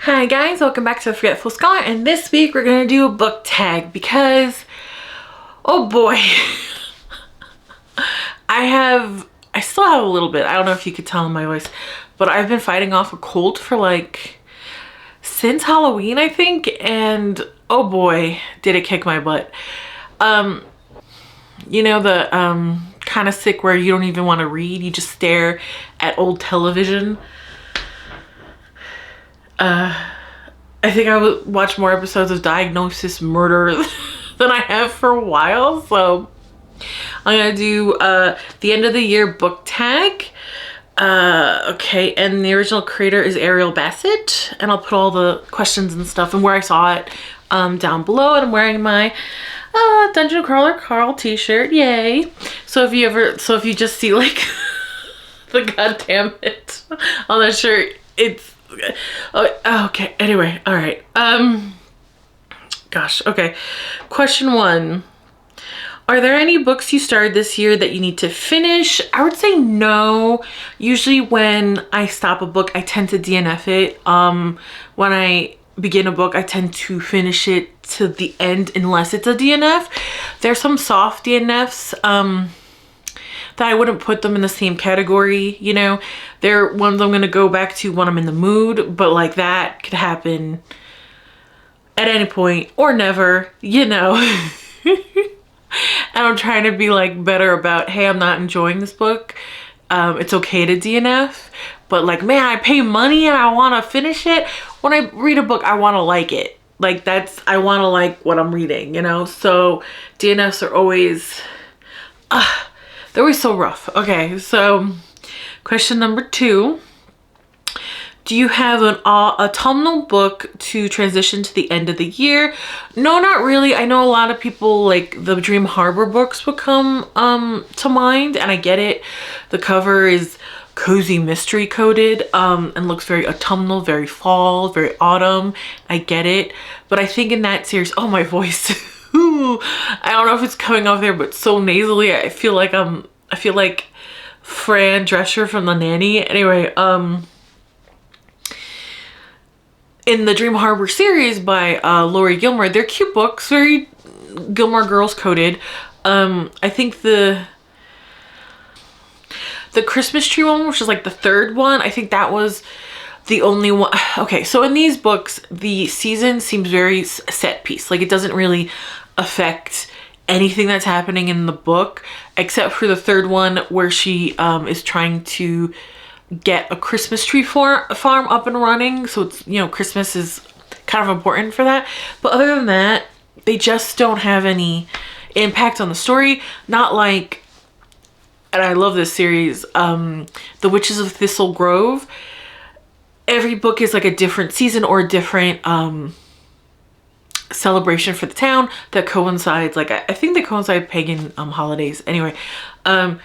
Hi guys, welcome back to The Forgetful Scholar, and this week we're gonna do a book tag because, oh boy, I still have a little bit. I don't know if you could tell in my voice, but I've been fighting off a cold for since Halloween, I think, and oh boy, did it kick my butt. You know, the kind of sick where you don't even want to read, you just stare at old television. I think I would watch more episodes of Diagnosis Murder than I have for a while, so I'm gonna do the end of the year book tag. Okay, and the original creator is Ariel Bassett, and I'll put all the questions and stuff and where I saw it down below, and I'm wearing my Dungeon Crawler Carl t-shirt, yay. So if you just see like the goddamn it on the shirt, it's okay, anyway, all right. Gosh, okay. Question 1. Are there any books you started this year that you need to finish? I would say no. Usually when I stop a book, I tend to DNF it. When I begin a book, I tend to finish it to the end unless it's a DNF. There's some soft DNFs that I wouldn't put them in the same category, you know. They're ones I'm gonna go back to when I'm in the mood, but like that could happen at any point or never, you know. And I'm trying to be like better about, hey, I'm not enjoying this book. It's okay to DNF, but like, man, I pay money and I want to finish it. When I read a book, I want to like it. Like I want to like what I'm reading, you know? So DNFs are always, they're always so rough. Okay, so question number 2. Do you have an autumnal book to transition to the end of the year? No, not really. I know a lot of people, like the Dream Harbor books would come to mind, and I get it. The cover is cozy mystery coded and looks very autumnal, very fall, very autumn. I get it. But I think in that series, oh, my voice. I don't know if it's coming off there, but so nasally. I feel like Fran Drescher from The Nanny. Anyway, in the Dream Harbor series by Laurie Gilmore, they're cute books, very Gilmore Girls coded. I think the Christmas tree one, which is like the 3rd one, I think that was the only one. Okay, so in these books, the season seems very set piece. Like it doesn't really affect anything that's happening in the book, except for the 3rd one where she is trying to get a Christmas tree farm up and running. So it's, you know, Christmas is kind of important for that. But other than that, they just don't have any impact on the story. Not like, and I love this series, The Witches of Thistle Grove. Every book is like a different season or a different celebration for the town that coincides, like I think they coincide pagan holidays anyway, and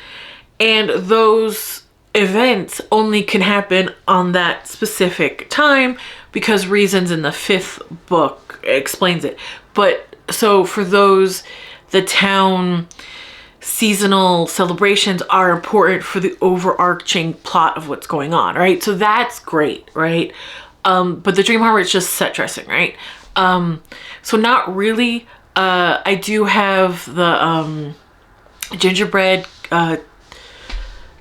those events only can happen on that specific time because reasons in the 5th book explains it. But so for those, the town seasonal celebrations are important for the overarching plot of what's going on, right? So that's great, right? But the Dream Harbor is just set dressing, right? So not really. I do have the gingerbread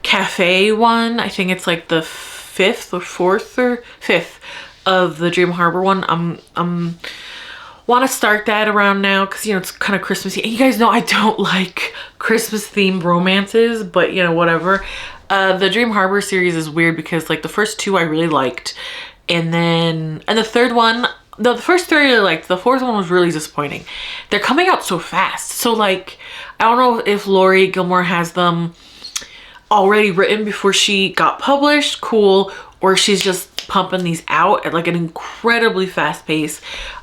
cafe one. I think it's like the 5th or 4th or 5th of the Dream Harbor one. I'm want to start that around now because, you know, it's kind of Christmassy. And you guys know I don't like Christmas themed romances, but you know, whatever. The Dream Harbor series is weird because like the first 2 I really liked, and the 3rd one, the first 3 I really liked. The 4th one was really disappointing. They're coming out so fast. So like, I don't know if Laurie Gilmore has them already written before she got published, cool, or she's just pumping these out at like an incredibly fast pace.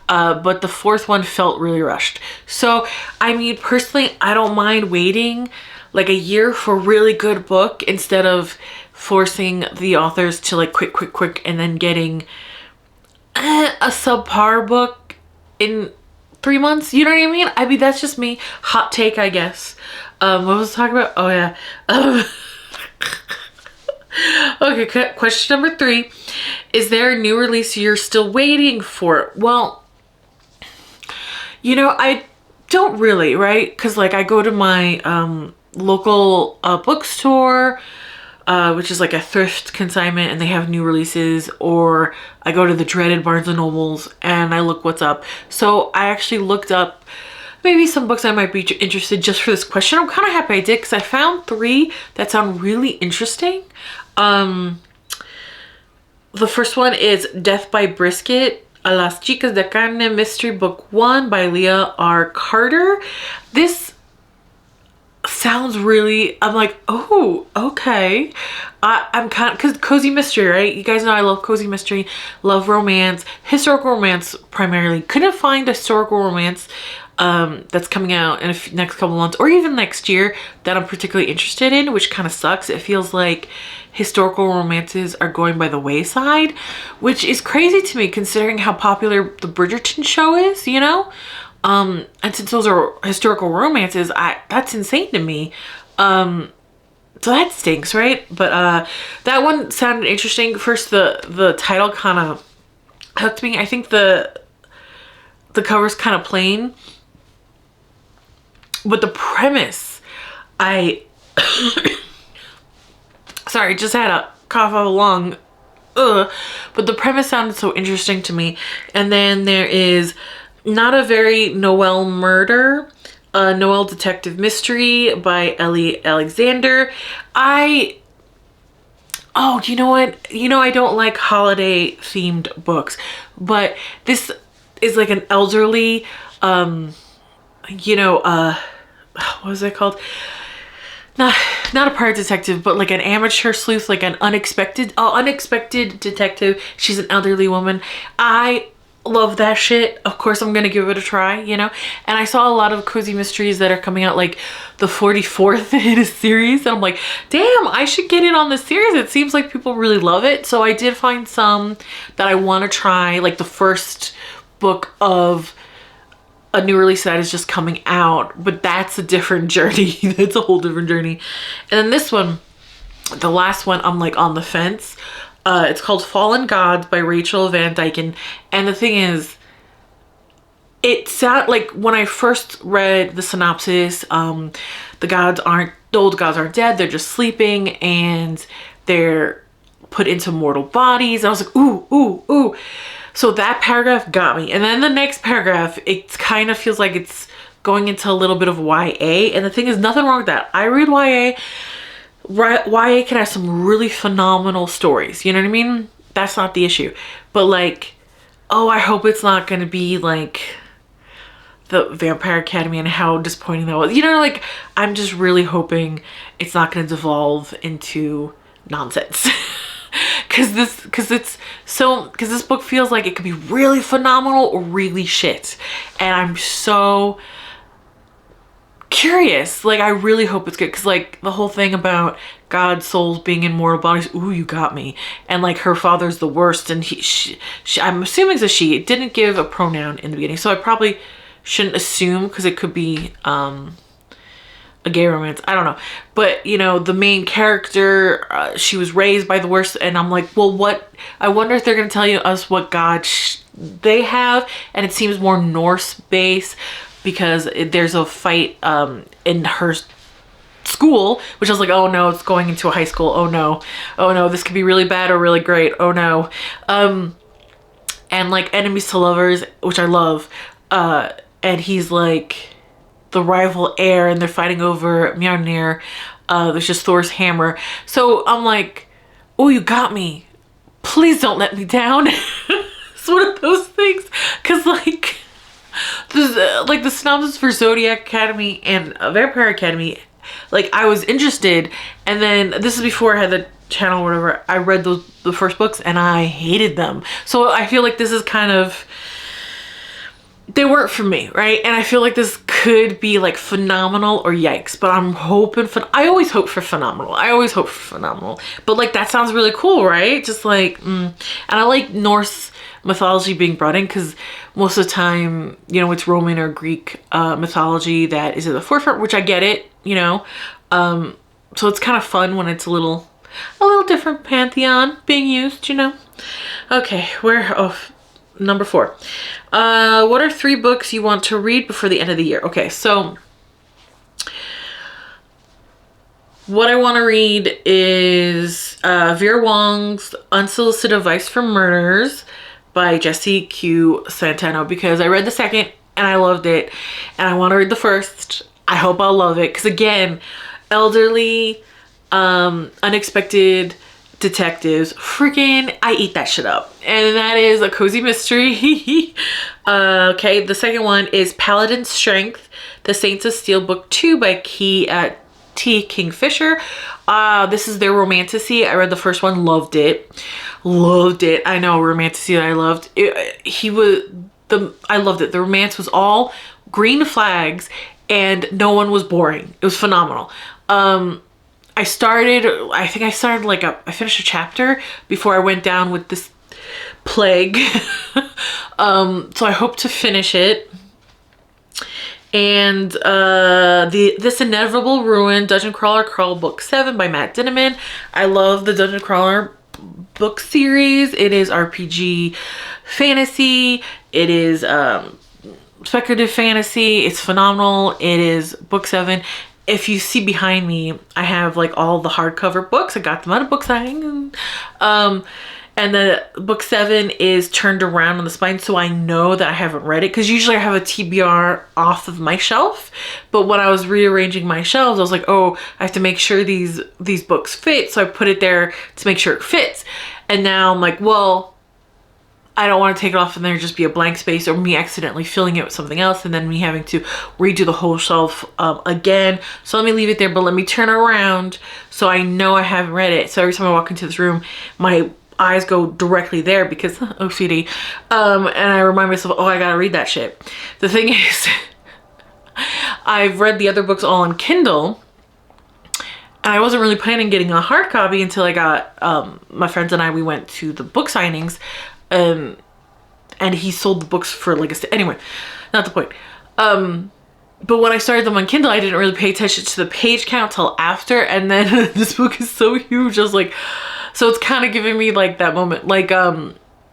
But the 4th one felt really rushed. So, I mean, personally, I don't mind waiting like a year for a really good book instead of forcing the authors to like quick, and then getting a subpar book in 3 months. You know what I mean? I mean, that's just me. Hot take, I guess. What was I talking about? Oh, yeah. Okay, question number 3. Is there a new release you're still waiting for? Well, you know, I don't really, right? Because like I go to my local bookstore, which is like a thrift consignment, and they have new releases, or I go to the dreaded Barnes and Nobles and I look what's up. So I actually looked up maybe some books I might be interested just for this question. I'm kind of happy I did because I found 3 that sound really interesting. The first one is Death by Brisket, A las Chicas de Carne, Mystery Book 1 by Leah R. Carter. This sounds really, I'm like, oh, okay. I'm kind of, because cozy mystery, right? You guys know I love cozy mystery, love romance, historical romance primarily. Couldn't find a historical romance that's coming out in the next couple months or even next year that I'm particularly interested in, which kind of sucks. It feels like historical romances are going by the wayside, which is crazy to me considering how popular the Bridgerton show is, you know? And since those are historical romances, that's insane to me. So that stinks, right? But that one sounded interesting. First, the title kind of hooked me. I think the cover's kind of plain, but the premise, sorry, just had a cough of a lung. But the premise sounded so interesting to me. And then there is Not a Very Noel Murder, a Noel Detective Mystery by Ellie Alexander. Oh, you know what? You know, I don't like holiday themed books, but this is like an elderly, you know, what was it called? Not a pirate detective, but like an amateur sleuth, like an unexpected detective. She's an elderly woman. I love that shit. Of course I'm gonna give it a try, you know? And I saw a lot of cozy mysteries that are coming out, like the 44th in a series, and I'm like, damn, I should get in on this series. It seems like people really love it. So I did find some that I want to try, like the first book of a new release that is just coming out, but that's a different journey. That's a whole different journey. And then this one, the last one, I'm like on the fence. It's called Fallen Gods by Rachel Van Dyken. And the thing is, it sounded like when I first read the synopsis, the old gods aren't dead, they're just sleeping and they're put into mortal bodies. I was like, ooh, ooh, ooh. So that paragraph got me. And then the next paragraph, it kind of feels like it's going into a little bit of YA. And the thing is, nothing wrong with that. I read YA. YA can have some really phenomenal stories. You know what I mean? That's not the issue. But like, oh, I hope it's not going to be like the Vampire Academy and how disappointing that was. You know, like, I'm just really hoping it's not going to devolve into nonsense. Because this book feels like it could be really phenomenal or really shit. And I'm so curious. Like, I really hope it's good. Because, like, the whole thing about God's souls being in mortal bodies, ooh, you got me. And, like, her father's the worst. And she, I'm assuming it's a she. It didn't give a pronoun in the beginning. So I probably shouldn't assume because it could be a gay romance. I don't know. But, you know, the main character, she was raised by the worst. And I'm like, well, what? I wonder if they're going to tell us what God they have. And it seems more Norse based because there's a fight in her school, which I was like, oh no, it's going into a high school. Oh no, this could be really bad or really great. Oh no. And like enemies to lovers, which I love. And he's like the rival heir and they're fighting over Mjolnir. There's just Thor's hammer. So I'm like, oh, you got me. Please don't let me down. It's one of those things. Cause like the synopsis for Zodiac Academy and Vampire Academy, like I was interested, and then this is before I had the channel or whatever. I read the first books and I hated them. So I feel like this is kind of, they weren't for me, right? And I feel like this could be like phenomenal or yikes, but I'm hoping for, I always hope for phenomenal. But like that sounds really cool, right? Just like, and I like Norse mythology being brought in because most of the time, you know, it's Roman or Greek mythology that is at the forefront, which I get it, you know. So it's kind of fun when it's a little a little different pantheon being used, you know. Okay, number 4. What are 3 books you want to read before the end of the year? Okay, so what I want to read is Vera Wong's Unsolicited Advice for Murders by Jesse Q. Santano, because I read the second and I loved it, and I want to read the first. I hope I'll love it, because again, elderly, unexpected detectives, freaking, I eat that shit up. And that is a cozy mystery. Okay, the second one is Paladin Strength, The Saints of Steel Book 2 by T. Kingfisher. This is their romantasy. I read the first one, loved it. I know, romantasy that I loved. I loved it. The romance was all green flags and no one was boring. It was phenomenal. I think I started I finished a chapter before I went down with this plague. So I hope to finish it. And This Inevitable Ruin, Dungeon Crawler Crawl Book 7 by Matt Dinniman. I love the Dungeon Crawler book series. It is RPG fantasy. It is speculative fantasy. It's phenomenal. It is book 7. If you see behind me, I have like all the hardcover books. I got them out of book signing. And the book 7 is turned around on the spine, so I know that I haven't read it, because usually I have a TBR off of my shelf. But when I was rearranging my shelves, I was like, oh, I have to make sure these books fit, so I put it there to make sure it fits. And now I'm like, well, I don't want to take it off and there just be a blank space, or me accidentally filling it with something else and then me having to redo the whole shelf again. So let me leave it there, but let me turn around so I know I haven't read it. So every time I walk into this room, my eyes go directly there, because OCD, and I remind myself, oh, I gotta read that shit. The thing is, I've read the other books all on Kindle, and I wasn't really planning on getting a hard copy until I got, my friends and I, we went to the book signings, and he sold the books for anyway, not the point. But when I started them on Kindle, I didn't really pay attention to the page count till after, and then this book is so huge, I was like, so it's kind of giving me like that moment,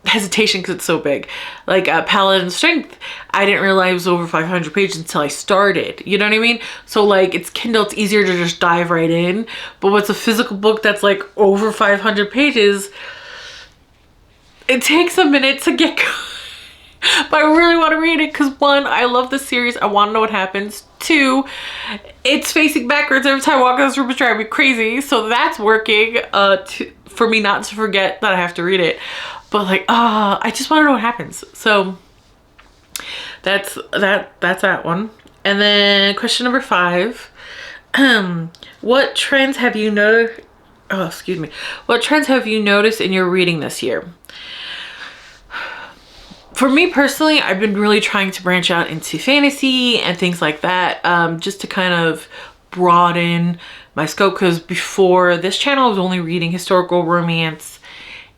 hesitation, because it's so big. Paladin Strength, I didn't realize it was over 500 pages until I started. You know what I mean? So it's Kindle, it's easier to just dive right in. But what's a physical book that's over 500 pages, it takes a minute to get going. But I really want to read it, because 1, I love the series. I want to know what happens. 2, it's facing backwards every time I walk in this room. It's driving me crazy. So that's working for me not to forget that I have to read it. But I just want to know what happens. So that's that one. And then question number 5. What trends have you noticed? Oh, excuse me. What trends have you noticed in your reading this year? For me personally, I've been really trying to branch out into fantasy and things like that, just to kind of broaden my scope, because before this channel I was only reading historical romance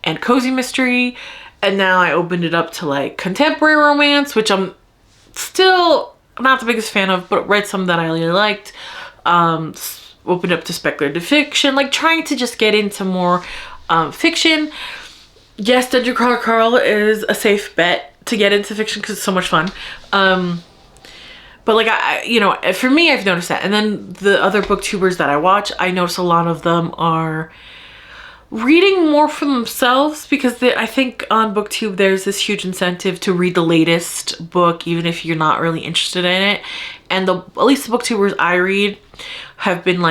and cozy mystery, and now I opened it up to contemporary romance, which I'm still not the biggest fan of, but read some that I really liked. Opened up to speculative fiction, trying to just get into more fiction. Yes, Dungeon Crawler Carl is a safe bet to get into fiction, because it's so much fun. But for me, I've noticed that. And then the other booktubers that I watch, I notice a lot of them are reading more for themselves, because I think on booktube there's this huge incentive to read the latest book, even if you're not really interested in it. And at least the booktubers I read have been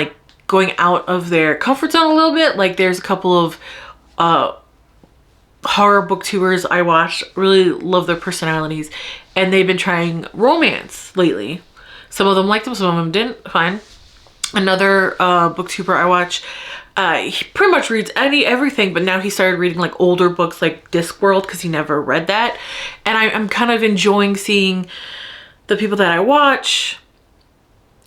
going out of their comfort zone a little bit. There's a couple of horror booktubers I watch, really love their personalities, and they've been trying romance lately. Some of them liked them, some of them didn't. Fine. Another booktuber I watch, he pretty much reads everything, but now he started reading older books like Discworld, because he never read that. And I'm kind of enjoying seeing the people that I watch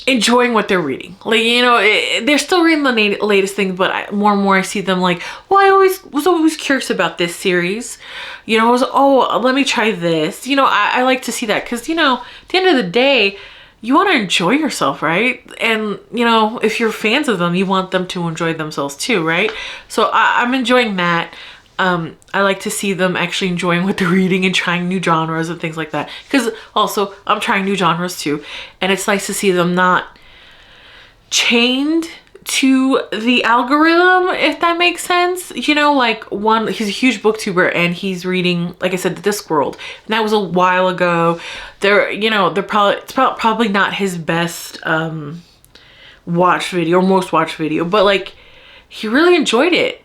enjoying what they're reading. They're still reading the latest thing, but more and more I see them well, I was always curious about this series. Let me try this. I like to see that, because at the end of the day, you want to enjoy yourself, right? And, you know, if you're fans of them, you want them to enjoy themselves too, right? So I'm enjoying that. I like to see them actually enjoying what they're reading and trying new genres and things like that. Because also, I'm trying new genres too. And it's nice to see them not chained to the algorithm, if that makes sense. You know, like he's a huge booktuber and he's reading, like I said, the Discworld, and that was a while ago. It's probably not his best watched video or most watched video, but like he really enjoyed it,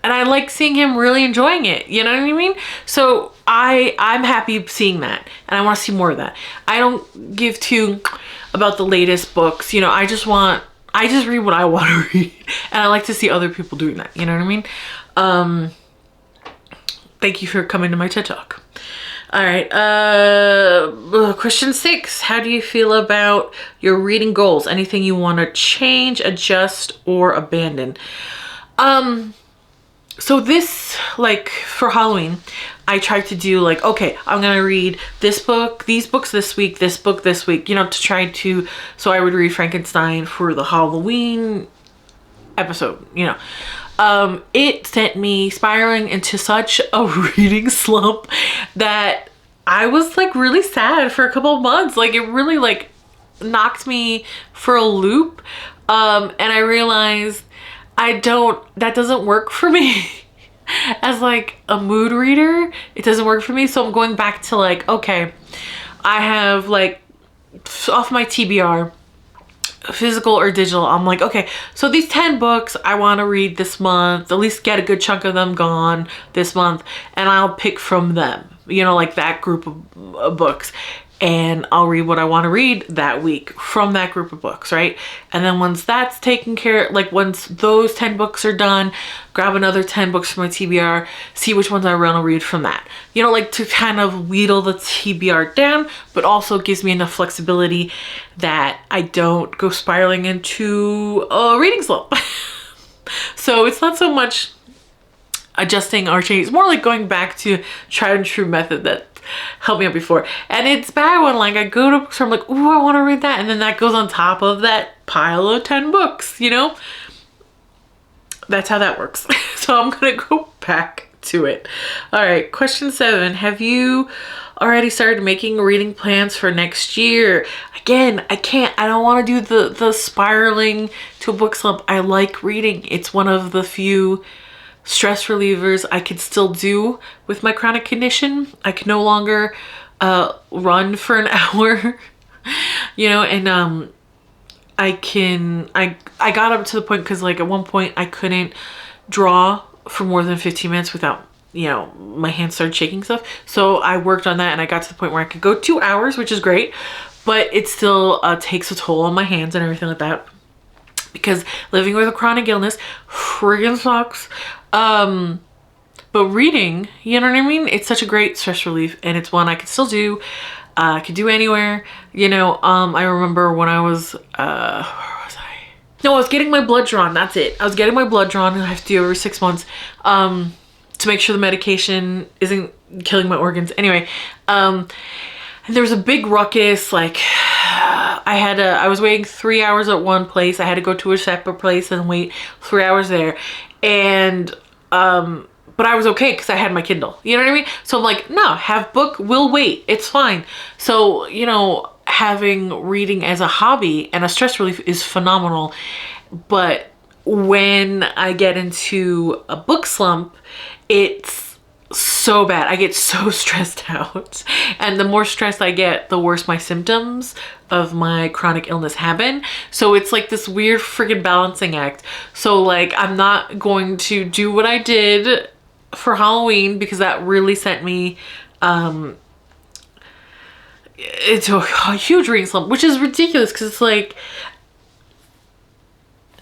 and I like seeing him really enjoying it. You know what I mean? So I'm happy seeing that, and I want to see more of that. I don't give two about the latest books. You know, I just read what I want to read, and I like to see other people doing that. You know what I mean? Thank you for coming to my TED Talk. All right. Question 6. How do you feel about your reading goals? Anything you want to change, adjust, or abandon? So this, like for Halloween, I tried to do like, okay, I'm going to read this book, these books this week, this book this week, you know, so I would read Frankenstein for the Halloween episode, you know. It sent me spiraling into such a reading slump that I was like really sad for a couple of months. Like it really like knocked me for a loop. And I realized that doesn't work for me as like a mood reader. It doesn't work for me. So I'm going back to like, okay, I have like off my TBR, physical or digital. I'm like, okay, so these 10 books I want to read this month, at least get a good chunk of them gone this month, and I'll pick from them, you know, like that group of books. And I'll read what I want to read that week from that group of books, right? And then once that's taken care, like once those 10 books are done, grab another 10 books from my TBR, see which ones I want to read from that. You know, like to kind of wheedle the TBR down, but also gives me enough flexibility that I don't go spiraling into a reading slump. So it's not so much adjusting or changing. It's more like going back to tried and true method that helped me out before. And it's bad when like I go to bookstore, I'm like, ooh, I want to read that, and then that goes on top of that pile of 10 books, you know? That's how that works. So I'm gonna go back to it. All right, question 7. Have you already started making reading plans for next year? Again, I don't want to do the spiraling to a book slump. I like reading. It's one of the few stress relievers I could still do with my chronic condition. I can no longer run for an hour, you know, and I got up to the point, because like at one point I couldn't draw for more than 15 minutes without, you know, my hands started shaking stuff. So I worked on that, and I got to the point where I could go 2 hours, which is great, but it still takes a toll on my hands and everything like that, because living with a chronic illness friggin' sucks. But reading, you know what I mean? It's such a great stress relief, and it's one I could still do. I could do anywhere, you know. I remember when I was, where was I? No, I was getting my blood drawn. That's it. I was getting my blood drawn, and I have to do it every 6 months, to make sure the medication isn't killing my organs. Anyway, and there was a big ruckus, like, I was waiting 3 hours at one place. I had to go to a separate place and wait 3 hours there. And, but I was okay because I had my Kindle, you know what I mean? So I'm like, no, have book, we'll wait. It's fine. So, you know, having reading as a hobby and a stress relief is phenomenal. But when I get into a book slump, it's so bad. I get so stressed out, and the more stressed I get, the worse my symptoms of my chronic illness have been. So it's like this weird freaking balancing act. So like, I'm not going to do what I did for Halloween, because that really sent me into a huge reading slump, which is ridiculous, because it's like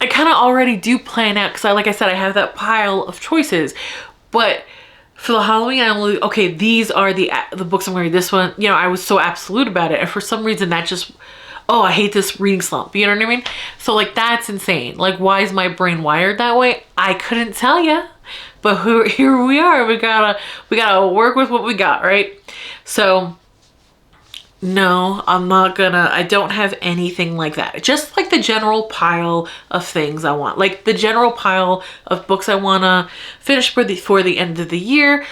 I kind of already do plan out, because like I said, I have that pile of choices. But for the Halloween, I'm like, okay, these are the books I'm going to read. This one, you know, I was so absolute about it, and for some reason that just, oh, I hate this reading slump, you know what I mean? So like, that's insane. Like, why is my brain wired that way? I couldn't tell you, but here we are. We gotta work with what we got, right? So No, I'm not gonna, I don't have anything like that. Just like the general pile of things I want. Like the general pile of books I wanna finish for the end of the year.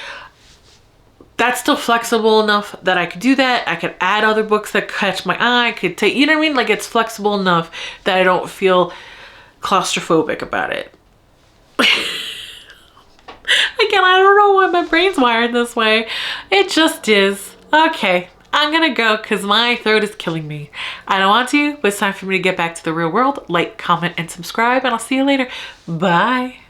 That's still flexible enough that I could do that. I could add other books that catch my eye. I could take, you know what I mean? Like it's flexible enough that I don't feel claustrophobic about it. Again, I don't know why my brain's wired this way. It just is. Okay, I'm gonna go because my throat is killing me. I don't want to, but it's time for me to get back to the real world. Like, comment, and subscribe, and I'll see you later. Bye.